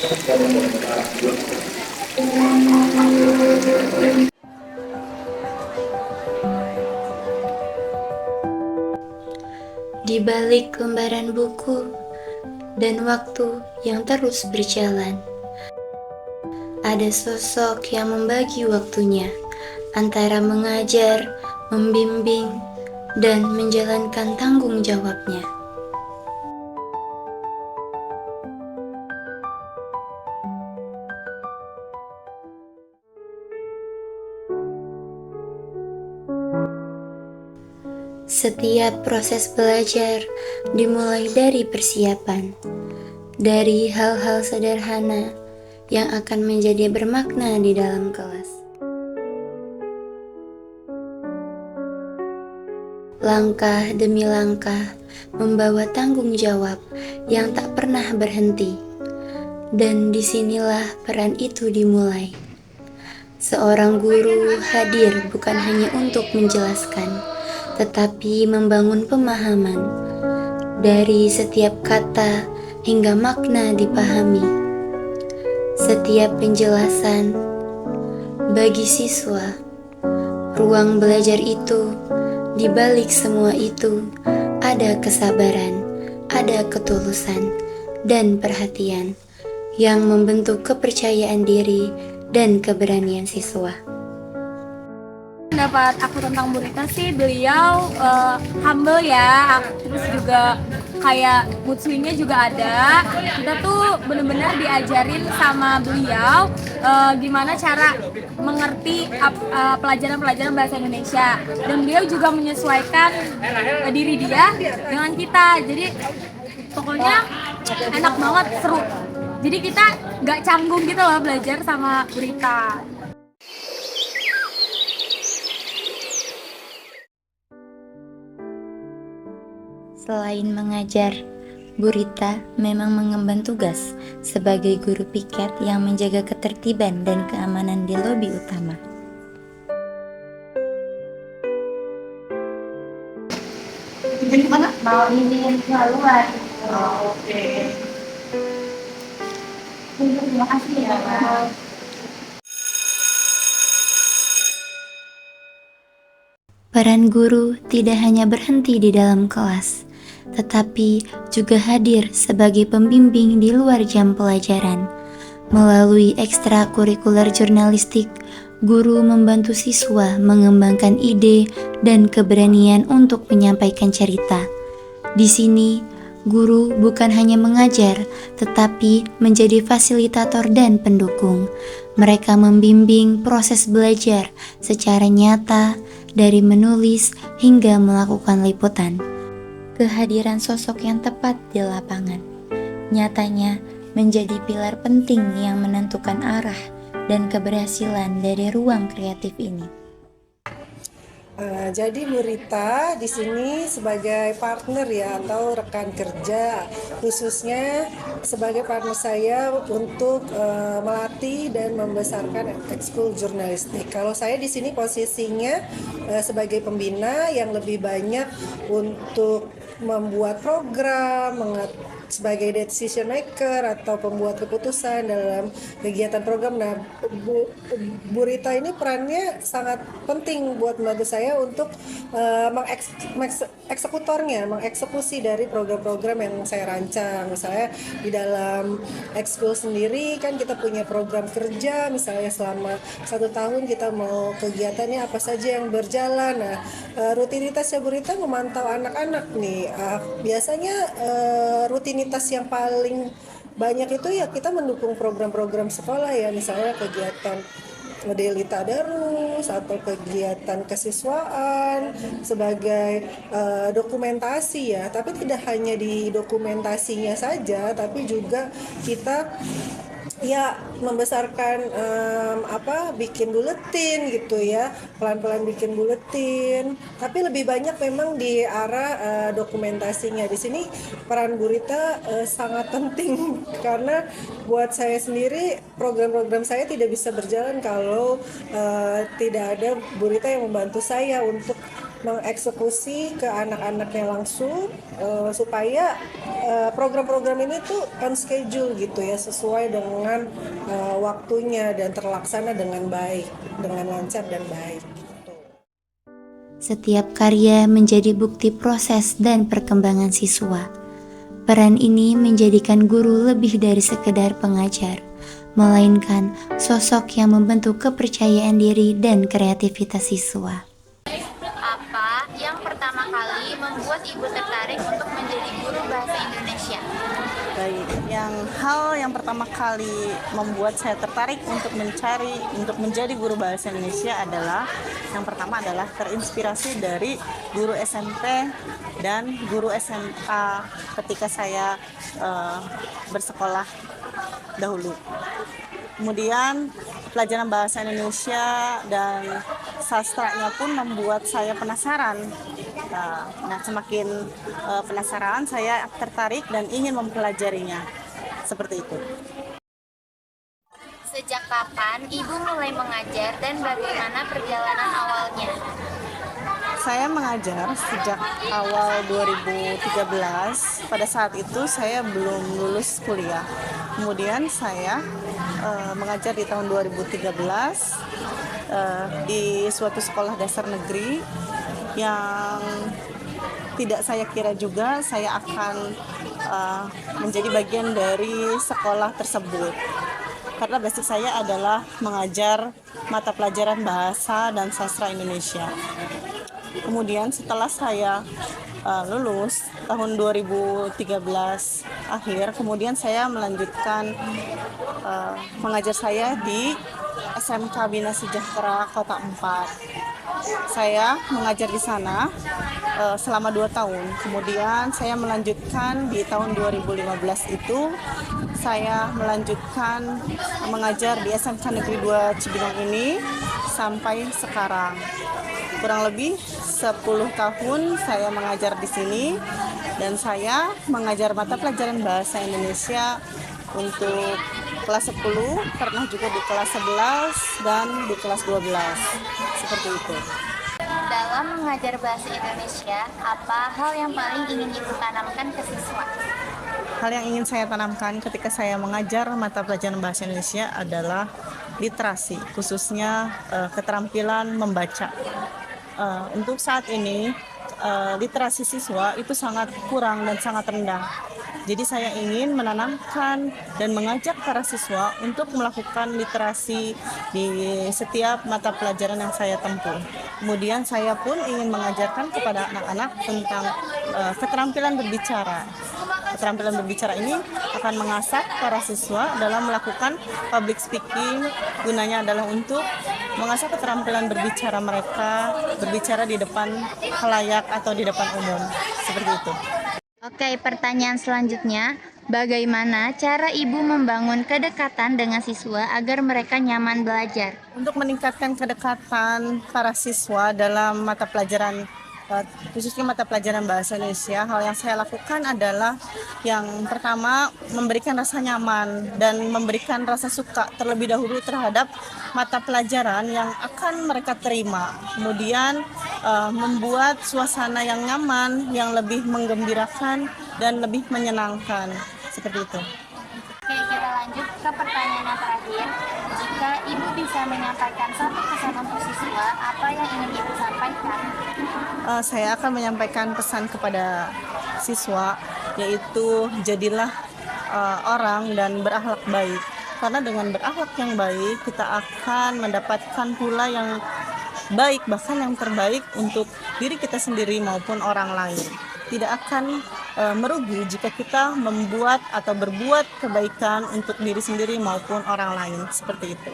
Di balik lembaran buku dan waktu yang terus berjalan, ada sosok yang membagi waktunya antara mengajar, membimbing, dan menjalankan tanggung jawabnya. Setiap proses belajar dimulai dari persiapan, dari hal-hal sederhana yang akan menjadi bermakna di dalam kelas. Langkah demi langkah membawa tanggung jawab yang tak pernah berhenti. Dan disinilah peran itu dimulai. Seorang guru hadir bukan hanya untuk menjelaskan, tetapi membangun pemahaman. Dari setiap kata hingga makna dipahami. Setiap penjelasan bagi siswa, ruang belajar itu, di balik semua itu, ada kesabaran, ada ketulusan, dan perhatian yang membentuk kepercayaan diri dan keberanian siswa. Pendapat aku tentang Bu Rita sih, beliau humble ya, terus juga kayak mood swingnya juga ada. Kita tuh bener-bener diajarin sama beliau gimana cara mengerti pelajaran-pelajaran bahasa Indonesia, dan beliau juga menyesuaikan diri dia dengan kita. Jadi pokoknya enak banget, seru. Jadi kita nggak canggung gitu loh belajar sama Bu Rita. Selain mengajar, Bu Rita memang mengemban tugas sebagai guru piket yang menjaga ketertiban dan keamanan di lobi utama. Jadi mana? Mau ini keluar. Oh, oke. Terima kasih ya, Pak. Peran guru tidak hanya berhenti di dalam kelas, tetapi juga hadir sebagai pembimbing di luar jam pelajaran. Melalui ekstrakurikuler jurnalistik, guru membantu siswa mengembangkan ide dan keberanian untuk menyampaikan cerita. Di sini, guru bukan hanya mengajar, tetapi menjadi fasilitator dan pendukung. Mereka membimbing proses belajar secara nyata, dari menulis hingga melakukan liputan. Kehadiran sosok yang tepat di lapangan nyatanya menjadi pilar penting yang menentukan arah dan keberhasilan dari ruang kreatif ini. Jadi Bu Rita di sini sebagai partner ya, atau rekan kerja, khususnya sebagai partner saya untuk melatih dan membesarkan ekskul jurnalistik. Kalau saya di sini posisinya sebagai pembina yang lebih banyak untuk membuat program, sebagai decision maker atau pembuat keputusan dalam kegiatan program. Nah, Bu Rita ini perannya sangat penting buat membantu saya untuk mengeksekusi dari program-program yang saya rancang. Misalnya di dalam ekskul sendiri kan kita punya program kerja, misalnya selama 1 tahun kita mau kegiatannya apa saja yang berjalan. Nah, rutinitasnya Bu Rita memantau anak-anak nih. Biasanya rutinitas yang paling banyak itu ya kita mendukung program-program sekolah ya, misalnya kegiatan daily tadarus atau kegiatan kesiswaan sebagai dokumentasi ya. Tapi tidak hanya di dokumentasinya saja, tapi juga kita ya membesarkan bikin buletin gitu ya, pelan-pelan bikin buletin, tapi lebih banyak memang di arah dokumentasinya. Di sini peran Bu Rita sangat penting karena buat saya sendiri program-program saya tidak bisa berjalan kalau tidak ada Bu Rita yang membantu saya untuk mengeksekusi ke anak-anaknya langsung, supaya program-program ini tuh on schedule gitu ya, sesuai dengan waktunya dan terlaksana dengan baik, dengan lancar dan baik. Setiap karya menjadi bukti proses dan perkembangan siswa. Peran ini menjadikan guru lebih dari sekedar pengajar, melainkan sosok yang membentuk kepercayaan diri dan kreativitas siswa. Apa yang pertama kali membuat Ibu tertarik untuk menjadi guru bahasa Indonesia? Baik, hal yang pertama kali membuat saya tertarik untuk menjadi guru bahasa Indonesia adalah, yang pertama adalah terinspirasi dari guru SMP dan guru SMA ketika saya bersekolah dahulu. Kemudian pelajaran bahasa Indonesia dan sastranya pun membuat saya penasaran. Nah, semakin penasaran, saya tertarik dan ingin mempelajarinya. Seperti itu. Sejak kapan Ibu mulai mengajar dan bagaimana perjalanan awalnya? Saya mengajar sejak awal 2013. Pada saat itu saya belum lulus kuliah. Kemudian saya mengajar di tahun 2013 di suatu sekolah dasar negeri yang tidak saya kira juga saya akan menjadi bagian dari sekolah tersebut. Karena basic saya adalah mengajar mata pelajaran bahasa dan sastra Indonesia. Kemudian setelah saya lulus tahun 2013 akhir, kemudian saya melanjutkan mengajar saya di SMK Bina Sejahtera Kota 4. Saya mengajar di sana selama 2 tahun. Kemudian saya melanjutkan di tahun 2015 itu, saya melanjutkan mengajar di SMK Negeri 2 Cibinong ini sampai sekarang. Kurang lebih 10 tahun saya mengajar di sini, dan saya mengajar mata pelajaran bahasa Indonesia untuk kelas 10, pernah juga di kelas 11 dan di kelas 12. Seperti itu. Dalam mengajar bahasa Indonesia, apa hal yang paling ingin Ibu tanamkan ke siswa? Hal yang ingin saya tanamkan ketika saya mengajar mata pelajaran bahasa Indonesia adalah literasi, khususnya keterampilan membaca. Untuk saat ini, literasi siswa itu sangat kurang dan sangat rendah. Jadi saya ingin menanamkan dan mengajak para siswa untuk melakukan literasi di setiap mata pelajaran yang saya tempuh. Kemudian saya pun ingin mengajarkan kepada anak-anak tentang keterampilan berbicara. Keterampilan berbicara ini akan mengasah para siswa dalam melakukan public speaking. Gunanya adalah untuk mengasah keterampilan berbicara mereka, berbicara di depan khalayak atau di depan umum. Seperti itu. Oke, pertanyaan selanjutnya, bagaimana cara Ibu membangun kedekatan dengan siswa agar mereka nyaman belajar? Untuk meningkatkan kedekatan para siswa dalam mata pelajaran, khususnya mata pelajaran bahasa Indonesia, hal yang saya lakukan adalah yang pertama, memberikan rasa nyaman dan memberikan rasa suka terlebih dahulu terhadap mata pelajaran yang akan mereka terima. Kemudian membuat suasana yang nyaman, yang lebih menggembirakan dan lebih menyenangkan. Seperti itu. Oke, kita lanjut ke pertanyaan yang terakhir. Jika Ibu bisa menyampaikan satu pesan untuk siswa, apa yang ingin Ibu sampaikan? Saya akan menyampaikan pesan kepada siswa, yaitu jadilah orang dan berakhlak baik. Karena dengan berakhlak yang baik, kita akan mendapatkan pula yang baik, bahkan yang terbaik untuk diri kita sendiri maupun orang lain. Tidak akan merugi jika kita membuat atau berbuat kebaikan untuk diri sendiri maupun orang lain. Seperti itu.